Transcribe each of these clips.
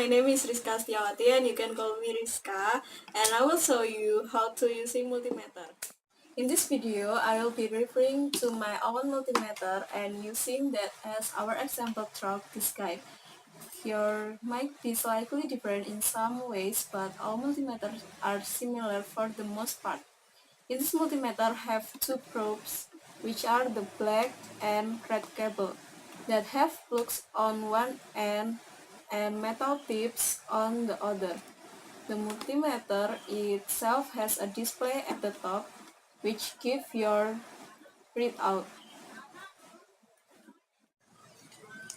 my name is Riska Setyawati and you can call me Riska, and I will show you how to use a multimeter. In this video, I will be referring to my own multimeter and using that as our example throughout this guide. Your might be slightly different in some ways, but all multimeters are similar for the most part. In this multimeter have two probes, which are the black and red cable, that have plugs on one end and metal tips on the other. The multimeter itself has a display at the top, which gives your readout.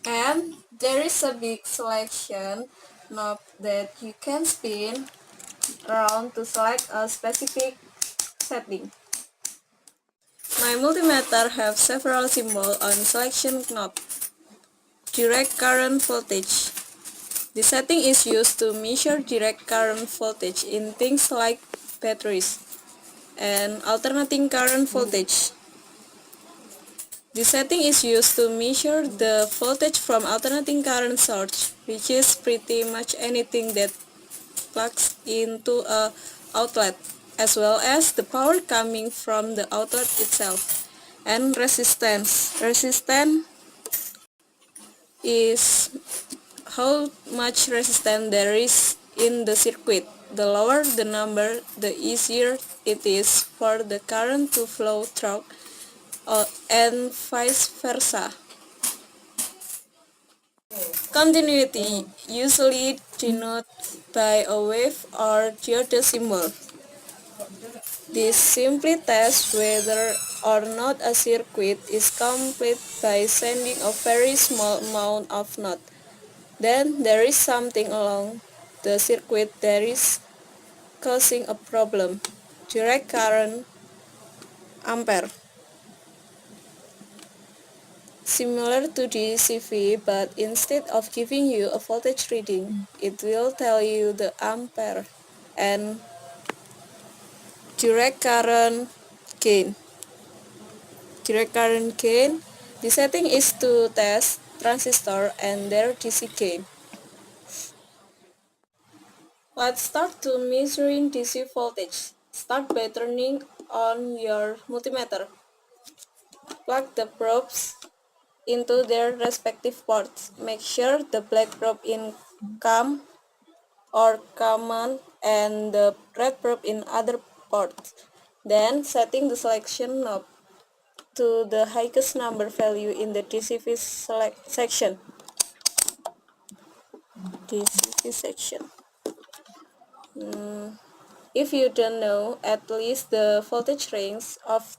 And there is a big selection knob that you can spin around to select a specific setting. My multimeter have several symbols on selection knob. Direct current voltage. The setting is used to measure direct current voltage in things like batteries. And alternating current voltage. The setting is used to measure the voltage from alternating current source, which is pretty much anything that plugs into a outlet, as well as the power coming from the outlet itself. And resistance. Resistance is how much resistance there is in the circuit. The lower the number, the easier it is for the current to flow through, and vice versa. Continuity, usually denoted by a wave or diode symbol. This simply tests whether or not a circuit is complete by sending a very small amount of note. Then there is something along the circuit that is causing a problem. Direct current, ampere. Similar to the CV, but instead of giving you a voltage reading, it will tell you the ampere. And direct current gain. Direct current gain, the setting is to test transistor and their DC gain. Let's start to measuring DC voltage. Start by turning on your multimeter. Plug the probes into their respective ports. Make sure the black probe in CAM or common and the red probe in other ports. Then setting the selection knob to the highest number value in the DCV section. DCV section. If you don't know at least the voltage range of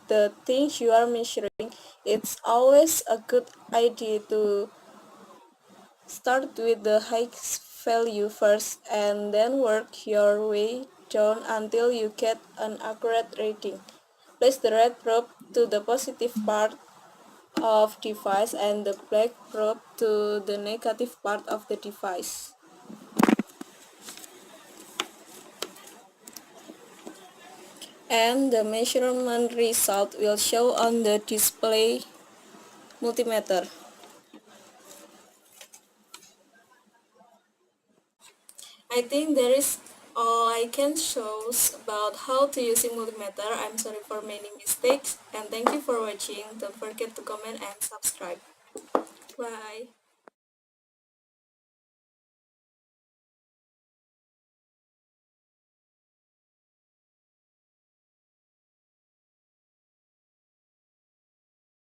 the things you are measuring, it's always a good idea to start with the highest value first and then work your way down until you get an accurate reading. Place the red probe to the positive part of device and the black probe to the negative part of the device. And the measurement result will show on the display multimeter. I think that is all I can show about how to use a multimeter. I'm sorry for many mistakes and thank you for watching. Don't forget to comment and subscribe. Bye.